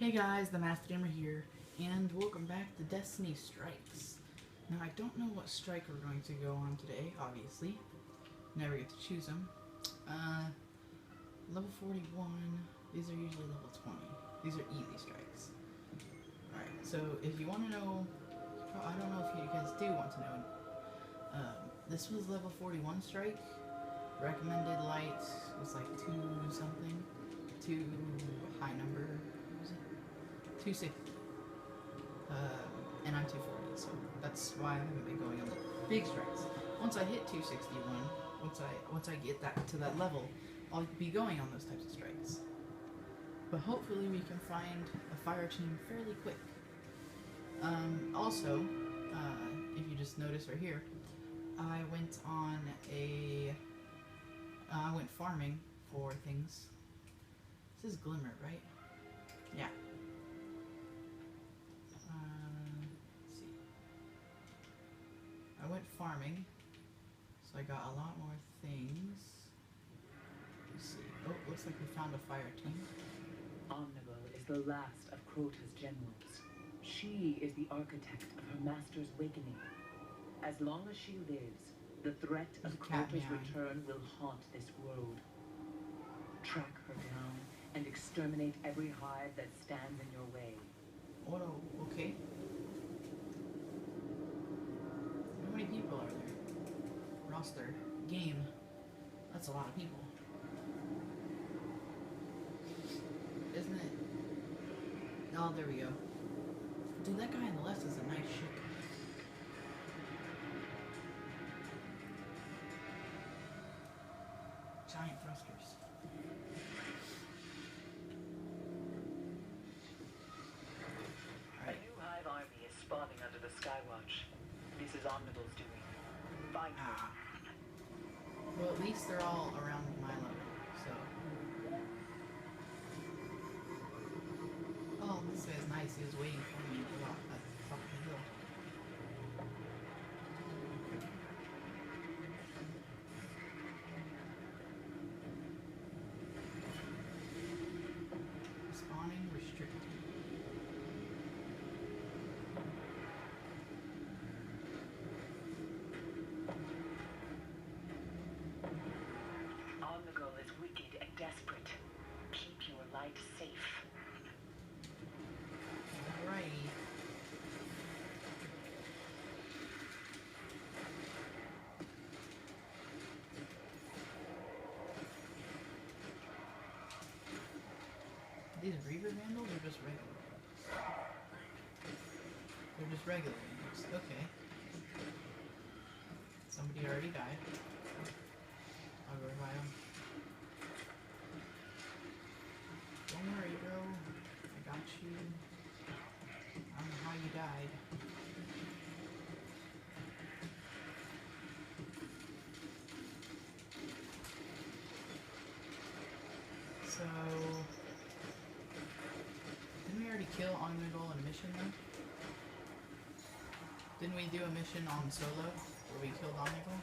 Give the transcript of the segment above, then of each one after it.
Hey guys, the Master Gamer here, and welcome back to Destiny Strikes. Now, I don't know what strike we're going to go on today, obviously. Never get to choose them. Level 41, these are usually level 20. These are easy strikes. Alright, so if you want to know, I don't know if you guys do want to know, this was level 41 strike. Recommended light was like 2 something. 2 high number. 260. And I'm 240, so that's why I haven't been going on the big strikes. Once I hit 261, once I get that to that level, I'll be going on those types of strikes. But hopefully we can find a fire team fairly quick. Also, if you just notice right here, I went on I went farming for things. This is Glimmer, right? Yeah. Let's see. I went farming, so I got a lot more things. Let's see. Oh, looks like we found a fire team. Omnivore is the last of Crota's generals. She is the architect of her master's awakening. As long as she lives, the threat of Crota's return will haunt this world. Track her down and exterminate every hive that stands in your way. Oh, okay. How many people are there? Roster. Game. That's a lot of people. Isn't it? Oh, there we go. Dude, that guy on the left is a nice ship. Giant thrusters. A new hive army is spawning under the Skywatch. This is Omnivore's doing. Find Ah. Well, at least they're all around my level, so. Oh, this guy's nice. He was waiting for me at the top of the hill. Spawning restricted. Omnivore is wicked and desperate. Keep your light safe. Alrighty. These Reaver Vandals are just regular ones? They're just regular ones. Okay. Somebody already died. I'll go revive him. Don't worry, bro. I got you. I don't know how you died. So... Didn't we already kill Omnigol in a mission though? Didn't we do a mission on Solo where we killed Omnigol?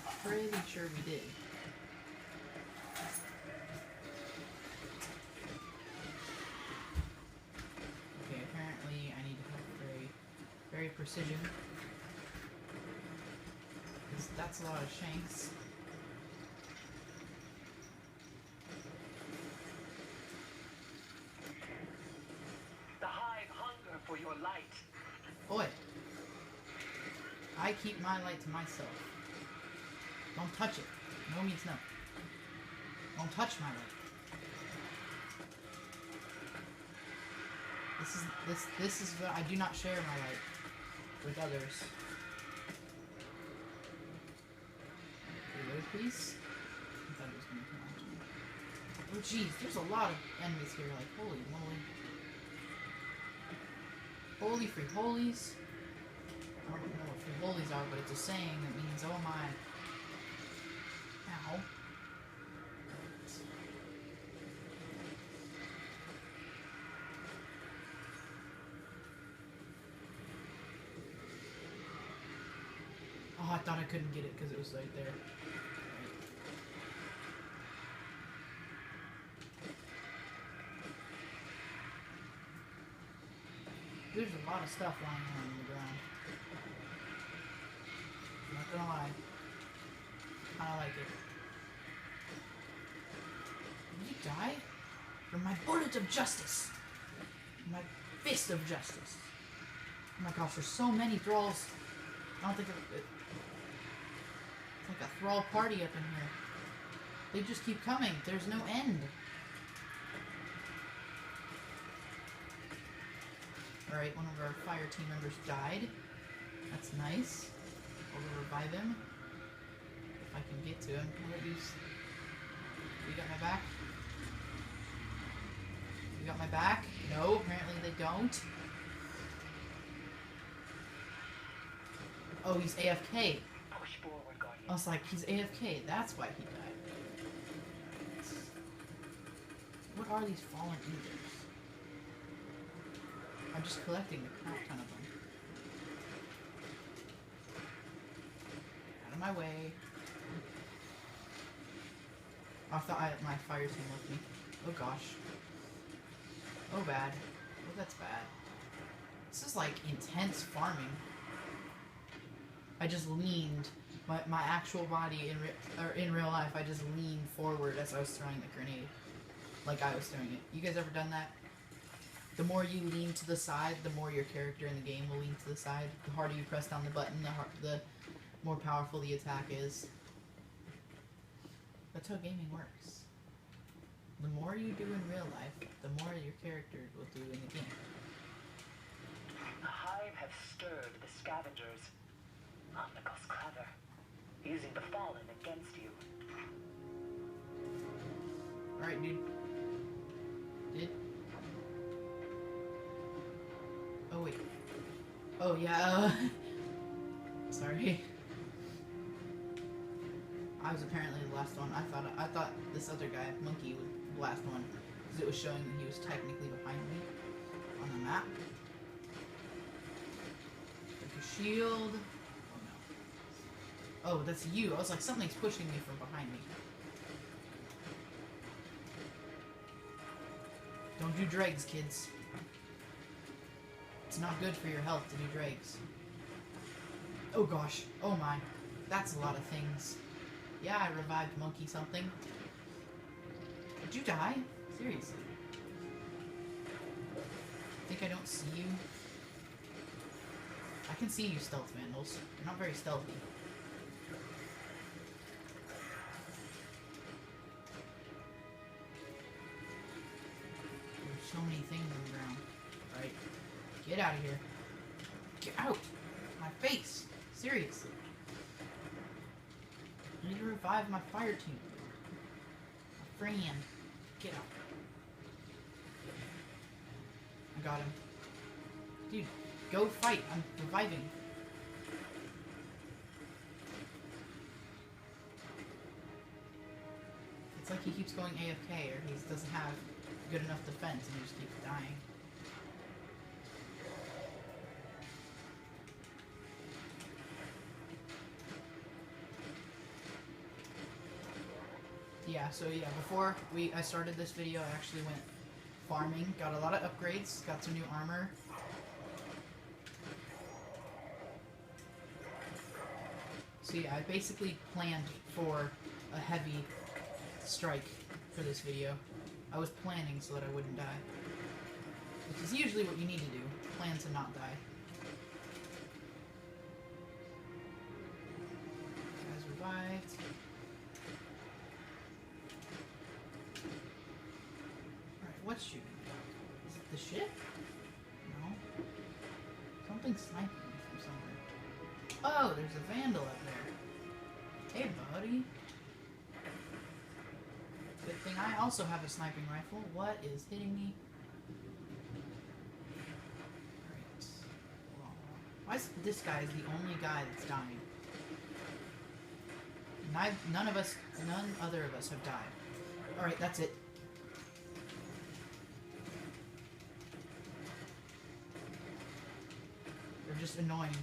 I'm pretty sure we did. Okay, apparently I need to have very precision. Because that's a lot of shanks. The hive hunger for your light. Boy, I keep my light to myself. Don't touch it. No means no. Don't touch my light. This is what I do not share my light with others. Reload, please. I thought it was gonna come out to me. Oh jeez, there's a lot of enemies here. Like holy moly. Holy free holies. I don't know what free holies are, but it's a saying that means oh my. Ow. Oh, I thought I couldn't get it because it was right there. Right. There's a lot of stuff lying on the ground. I'm not gonna lie. I like it. Did you die? From my bullet of justice! My fist of justice. Oh my gosh, there's so many thralls. I don't think it's like a thrall party up in here. They just keep coming. There's no end. Alright, one of our fire team members died. That's nice. I'll revive him. If I can get to him. You got my back? You got my back? No, apparently they don't. Oh, he's AFK. Push forward, Guardian. I was like, he's AFK. That's why he died. What are these fallen eaters? I'm just collecting a crap ton of them. Out of my way. I thought my fire team left me. Oh gosh. Oh bad. Oh, that's bad. This is like intense farming. I just leaned. My actual body in real life, I just leaned forward as I was throwing the grenade. Like I was throwing it. You guys ever done that? The more you lean to the side, the more your character in the game will lean to the side. The harder you press down the button, the more powerful the attack is. That's how gaming works. The more you do in real life, the more your character will do in the game. The Hive have stirred the scavengers. Omnico's clever, using the fallen against you. Alright, dude. Oh, wait. Oh, yeah, sorry. I was apparently the last one. I thought this other guy, Monkey, was the last one. Because it was showing that he was technically behind me on the map. Like a shield. Oh, no. Oh, that's you. I was like, something's pushing me from behind me. Don't do dregs, kids. It's not good for your health to do dregs. Oh gosh. Oh my. That's a lot of things. Yeah, I revived Monkey something. Did you die? Seriously. Think I don't see you? I can see you, Stealth Vandals. You're not very stealthy. There's so many things on the ground. Right. Get out of here. Get out! My face! Seriously. I need to revive my fire team. My friend. Get out. I got him. Dude, go fight. I'm reviving. It's like he keeps going AFK or he doesn't have good enough defense and he just keeps dying. Yeah, so yeah, before I started this video, I actually went farming, got a lot of upgrades, got some new armor. So yeah, I basically planned for a heavy strike for this video. I was planning so that I wouldn't die. Which is usually what you need to do, plan to not die. Guys revived. What's shooting? Is it the ship? No. Something's sniping me from somewhere. Oh, there's a Vandal up there. Hey, buddy. Good thing I also have a sniping rifle. What is hitting me? Alright. Why is this guy the only guy that's dying? None other of us have died. Alright, that's it. They're just annoying.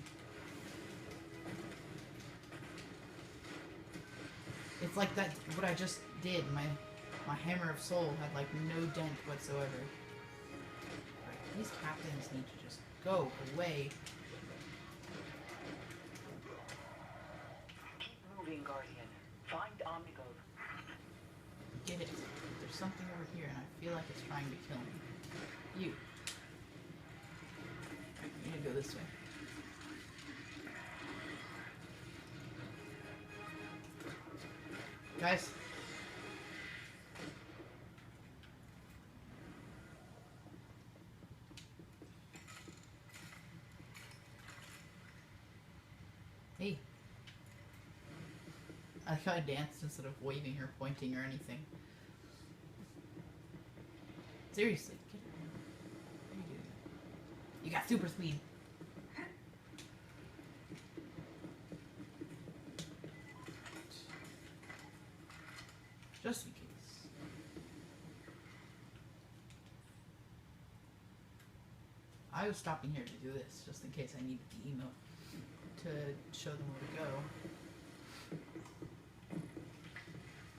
It's like that, what I just did. My Hammer of Soul had like no dent whatsoever. Right, these captains need to just Go away. Keep moving, Guardian. Find Omnigul. Get it. There's something over here, and I feel like it's trying to kill me. You. You need to go this way. Guys. Hey. I like how I danced instead of waving or pointing or anything. Seriously, get her. What are you doing? You got super speed. Just in case. I was stopping here to do this, just in case I needed the emote to show them where to go.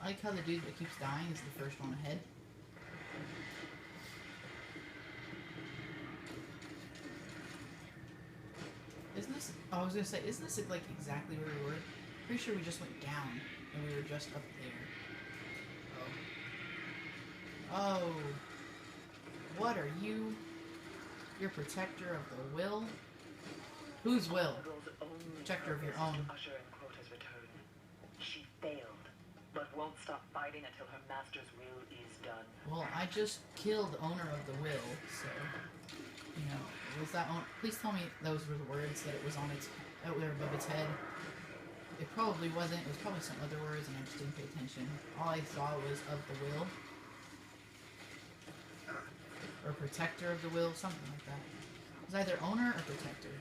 I like how the dude that keeps dying is the first one ahead. Isn't this... Oh, I was gonna say, isn't this like exactly where we were? Pretty sure we just went down and we were just up there. Oh. Oh. What are you? You're protector of the will? Whose will? Protector of your own. Usher in Crota's return. She failed, but won't stop fighting until her master's will is done. Well, I just killed owner of the will, so... You know, was that on... Please tell me those were the words, that it was on its... out there above its head. It probably wasn't. It was probably some other words, and I just didn't pay attention. All I saw was of the will. Or protector of the will, something like that. It was either owner or protector.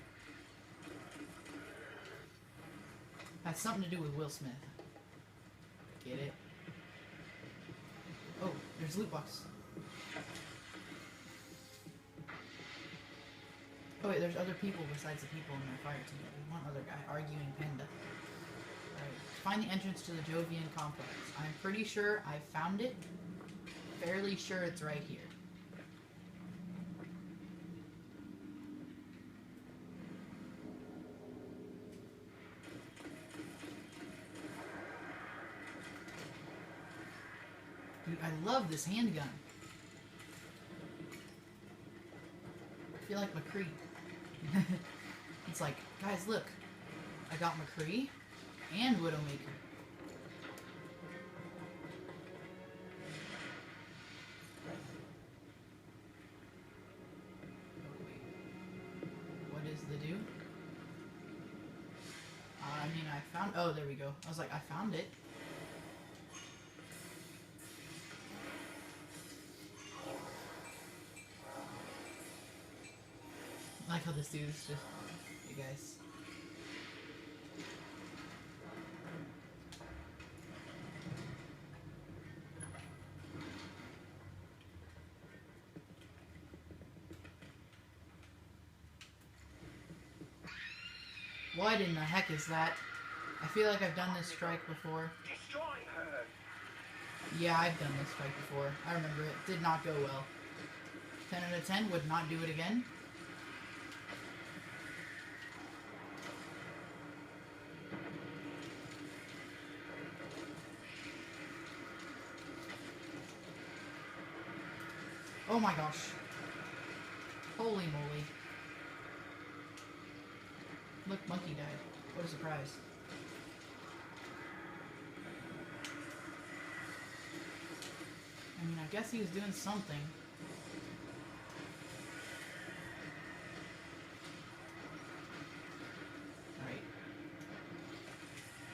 Had something to do with Will Smith. Get it? Oh, there's loot box. Oh wait, there's other people besides the people in the fire team. There's one other guy arguing Panda. Alright, find the entrance to the Jovian complex. I'm pretty sure I found it. Fairly sure it's right here. Dude, I love this handgun. I feel like McCree. It's like, guys, look. I got McCree and Widowmaker. Oh, wait. What is the do? I mean, I found... Oh, there we go. I was like, I found it. I like how this dude's just... Hey, guys. What in the heck is that? I feel like I've done this strike before. Destroy her. Yeah, I've done this strike before. I remember it. Did not go well. 10 out of 10, would not do it again. Oh my gosh. Holy moly. Look, monkey died. What a surprise. I mean, I guess he was doing something. Alright.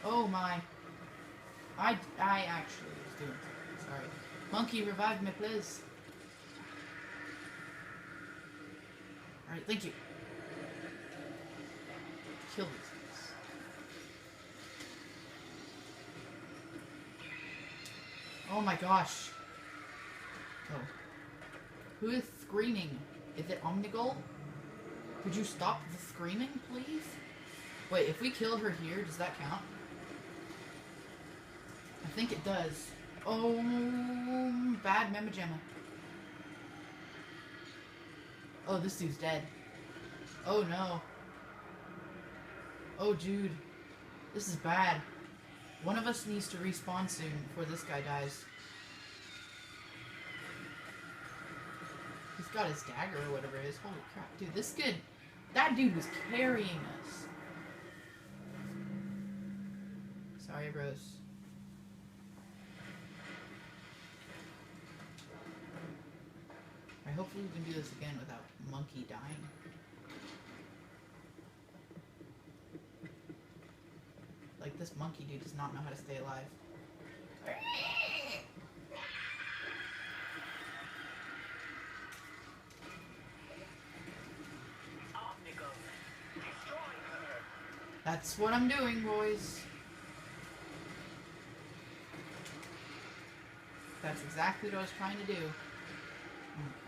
Oh my. I actually was doing something. Sorry. Monkey, revive me, please. Alright, thank you. Kill these things. Oh my gosh. Oh. Who is screaming? Is it Omnigul? Could you stop the screaming, please? Wait, if we kill her here, does that count? I think it does. Oh, bad Mema Gemma. Oh, this dude's dead. Oh no. Oh dude. This is bad. One of us needs to respawn soon before this guy dies. He's got his dagger or whatever it is. Holy crap. Dude, this good. That dude was carrying us. Sorry, bros. Alright, hopefully we can do this again without Monkey dying. Like, this monkey dude does not know how to stay alive. That's what I'm doing, boys. That's exactly what I was trying to do.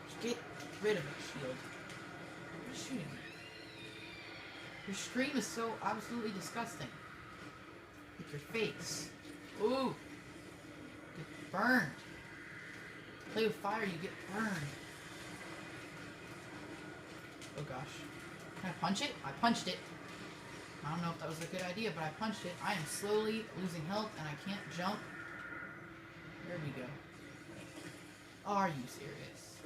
Just get rid of it, shield. You're shooting me. Your scream is so absolutely disgusting. With your face. Ooh. Get burned. Play with fire, you get burned. Oh gosh. Can I punch it? I punched it. I don't know if that was a good idea, but I punched it. I am slowly losing health and I can't jump. There we go. Are you serious?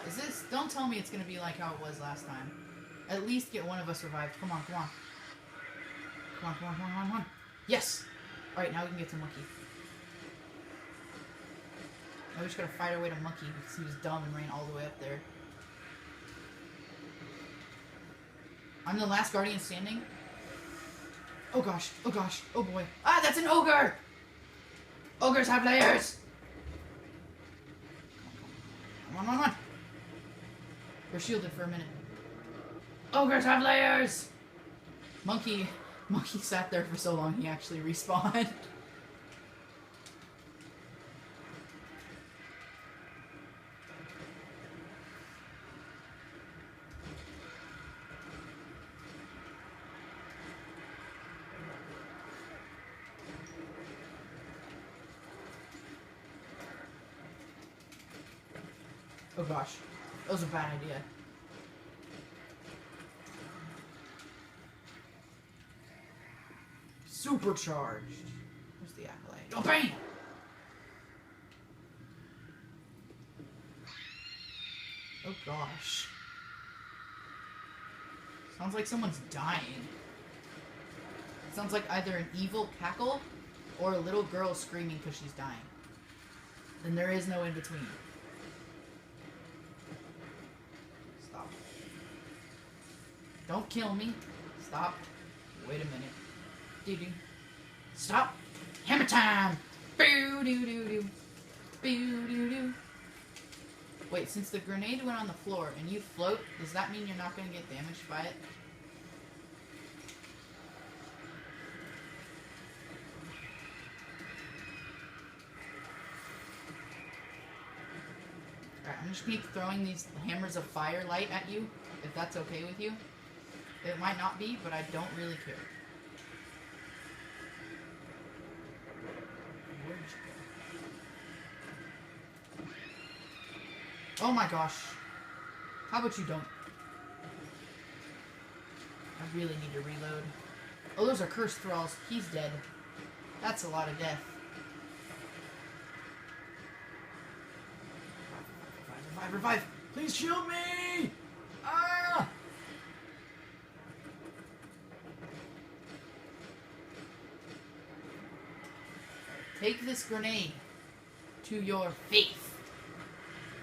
Is this... Don't tell me it's gonna be like how it was last time. At least get one of us revived. Come on, come on. Come on, come on, come on, come on, come on. Yes! Alright, now we can get to Monkey. Now we just gotta fight our way to Monkey because he was dumb and ran all the way up there. I'm the last guardian standing. Oh gosh, oh gosh, oh boy. Ah, that's an ogre! Ogres have layers! Come on, come on, come on. We're shielded for a minute. Ogres have layers! Monkey sat there for so long he actually respawned. Oh gosh, that was a bad idea. Supercharged. Where's the accolade? Oh, bam! Oh gosh. Sounds like someone's dying. It sounds like either an evil cackle or a little girl screaming because she's dying. And there is no in between. Stop. Don't kill me. Stop. Wait a minute. Doo-doo. Stop. Hammer time! Boo-doo-doo-doo. Boo-doo-doo. Wait, since the grenade went on the floor and you float, does that mean you're not going to get damaged by it? Alright, I'm just going to keep throwing these hammers of firelight at you, if that's okay with you. It might not be, but I don't really care. Where'd you go? Oh my gosh. How about you don't? I really need to reload. Oh, those are cursed thralls. He's dead. That's a lot of death. Revive, revive! Please shield me! Ah! Take this grenade to your face.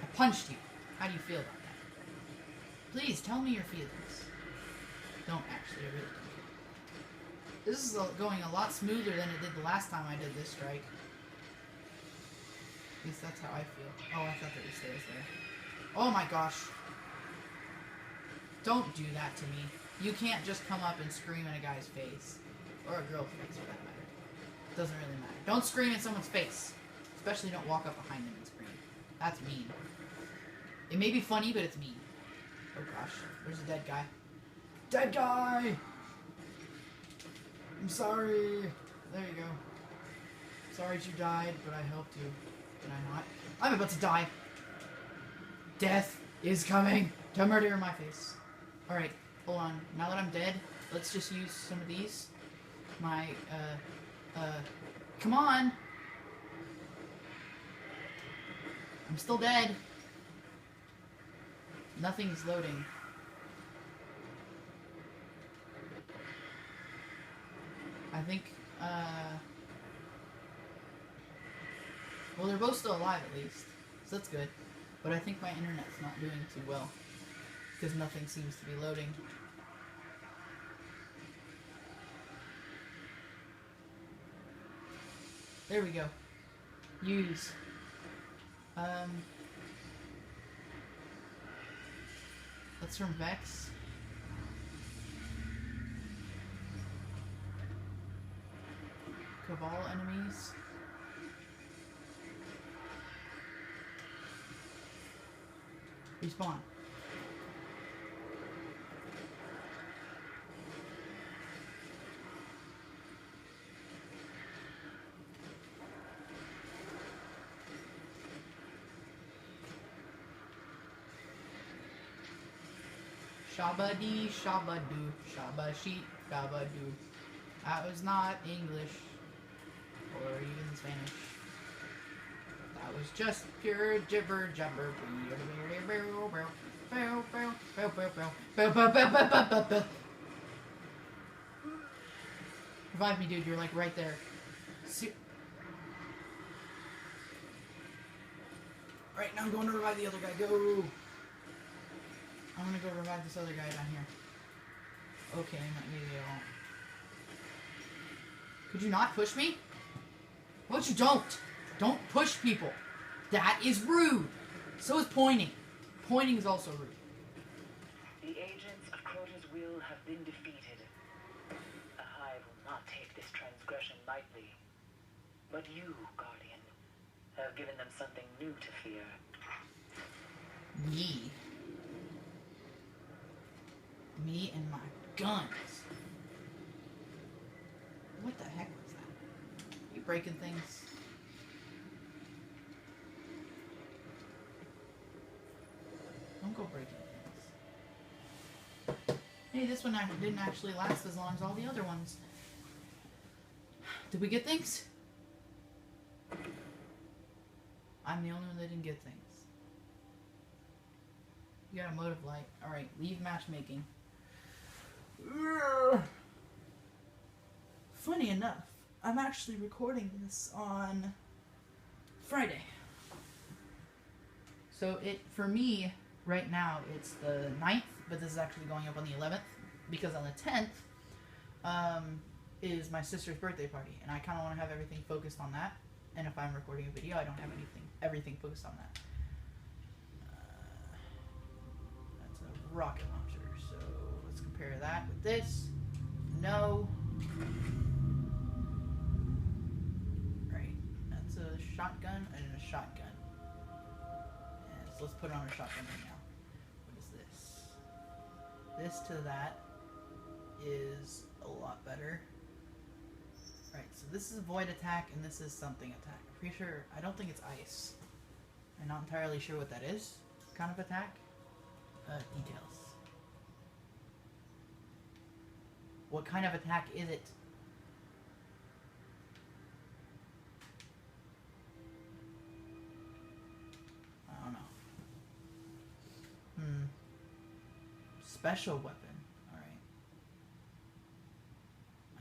I punched you. How do you feel about that? Please tell me your feelings. Don't actually, I really don't. This is going a lot smoother than it did the last time I did this strike. At least that's how I feel. Oh, I thought there were stairs there. Oh my gosh. Don't do that to me. You can't just come up and scream in a guy's face. Or a girl's face, for that matter. It doesn't really matter. Don't scream in someone's face. Especially don't walk up behind them and scream. That's mean. It may be funny, but it's mean. Oh gosh. There's a dead guy. Dead guy! I'm sorry. There you go. Sorry that you died, but I helped you. Did I not? I'm about to die. Death. is coming to murder my face. Alright, hold on. Now that I'm dead, let's just use some of these. My, come on! I'm still dead. Nothing's loading. I think, well, they're both still alive at least, so that's good. But I think my internet's not doing too well, because nothing seems to be loading. There we go. Use. That's from Vex. Cabal enemies. Respawn. Shabba-dee, shabba-doo, shabba-sheet, shabba-doo. That was not English, or even Spanish. That was just pure jibber jabber. Revive me, dude. You're like right there. Right now I'm going to revive the other guy. Go! I'm gonna go revive this other guy down here. Okay, maybe I won't. Could you not push me? What you don't? Don't push people. That is rude. So is pointing. Pointing is also rude. The agents of Crota's will have been defeated. The Hive will not take this transgression lightly. But you, Guardian, have given them something new to fear. Ye. Me and my guns. What the heck was that? You breaking things? Don't go breaking things. Hey, this one didn't actually last as long as all the other ones. Did we get things? I'm the only one that didn't get things. You got a motive light. Alright, leave matchmaking. Funny enough, I'm actually recording this on Friday. So for me, right now, it's the 9th, but this is actually going up on the 11th, because on the 10th, is my sister's birthday party, and I kind of want to have everything focused on that, and if I'm recording a video, I don't have everything focused on that. That's a rocket launcher, so let's compare that with this. No. Right, that's a shotgun and a shotgun. And so let's put on a shotgun right now. What is this? This to that is a lot better. Right, so this is void attack and this is something attack. I'm pretty sure, I don't think it's ice. I'm not entirely sure what that is. Kind of attack. Details. What kind of attack is it? I don't know. Special weapon. Alright.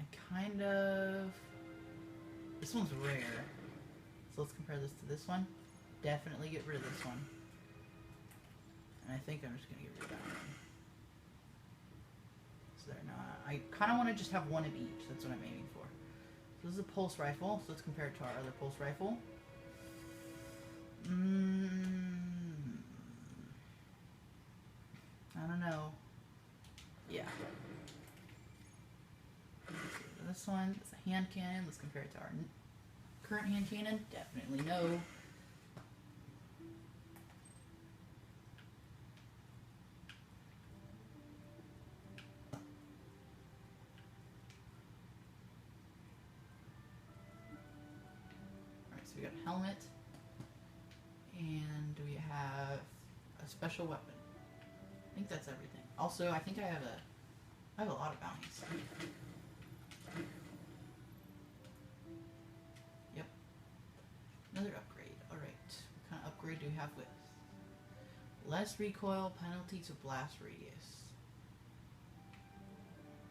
I kind of... This one's rare. So let's compare this to this one. Definitely get rid of this one. And I think I'm just going to get rid of that one. So there, now I kind of want to just have one of each. That's what I'm aiming for. So this is a pulse rifle. So let's compare it to our other pulse rifle. I don't know. Yeah. This one is a hand cannon. Let's compare it to our current hand cannon. Definitely no. Alright, so we got a helmet. And we have a special weapon. I think that's everything. Also, I think I have a lot of bounties. Yep. Another upgrade. Alright. What kind of upgrade do we have with? Less recoil, penalty to blast radius.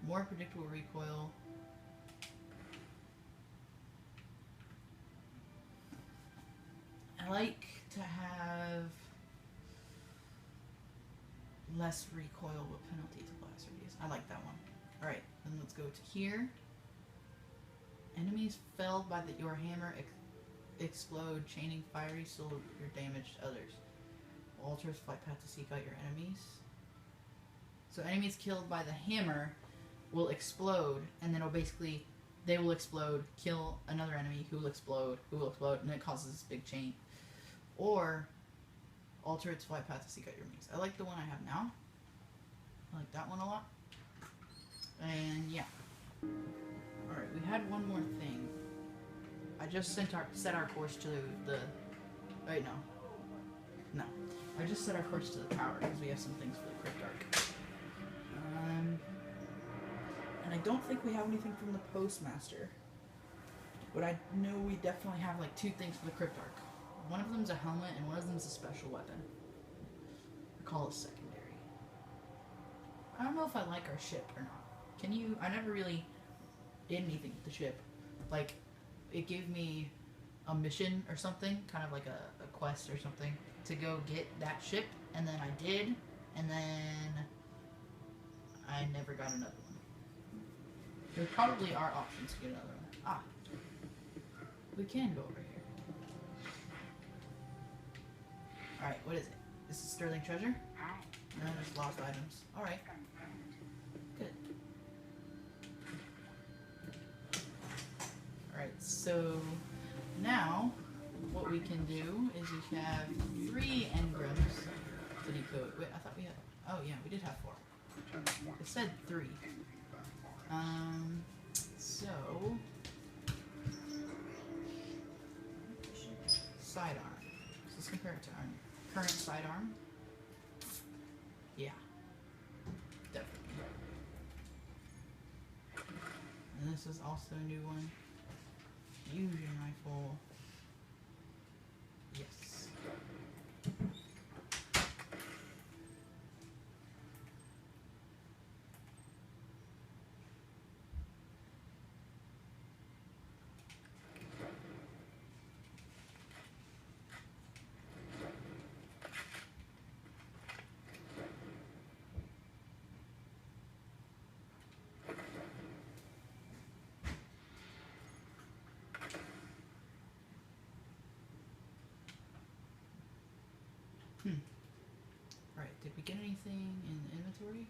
More predictable recoil. I like to have less recoil with penalty to blast radius. I like that one. Alright, then let's go to here. Enemies felled by your hammer explode, chaining fiery soul your damage to others. Alters flight path to seek out your enemies. So enemies killed by the hammer will explode, and then it'll basically, they will explode, kill another enemy who will explode, and then it causes this big chain. Or alter its flight path to seek out your enemies. I like the one I have now. I like that one a lot. And yeah. Alright, we had one more thing. I just set our course to the... Wait, no. I just set our course to the tower because we have some things for the Cryptarch. And I don't think we have anything from the Postmaster. But I know we definitely have like 2 things for the Cryptarch. One of them's a helmet and one of them's a special weapon. I call it secondary. I don't know if I like our ship or not. Can you... I never really did anything with the ship. Like, it gave me a mission or something, kind of like a quest or something, to go get that ship, and then I did, and then I never got another one. There probably are options to get another one. Ah. We can go over here. Alright, what is it? This is Sterling Treasure? No, there's lost items. Alright. Good. Alright, so now what we can do is we have 3 engrams to decode. Wait, I thought we had... Oh yeah, we did have 4. It said 3. So... Sidearm. So let's compare it to our current sidearm. Yeah. Definitely. And this is also a new one. Fusion rifle. Yes. Alright, did we get anything in the inventory?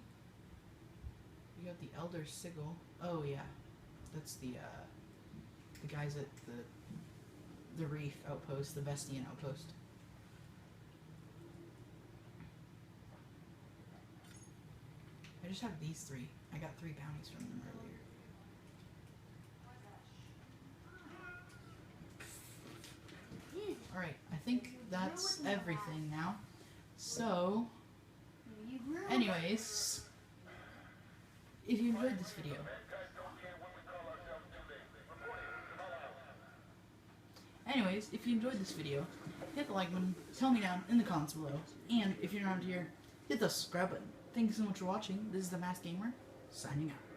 We got the Elder Sigil. Oh yeah. That's the guys at the Reef outpost, the Vestian outpost. I just have these 3. I got 3 bounties from them earlier. Alright, I think that's everything now. So, anyways, if you enjoyed this video, hit the like button, tell me down in the comments below, and if you're not here, hit the subscribe button. Thank you so much for watching. This is The Masked Gamer, signing out.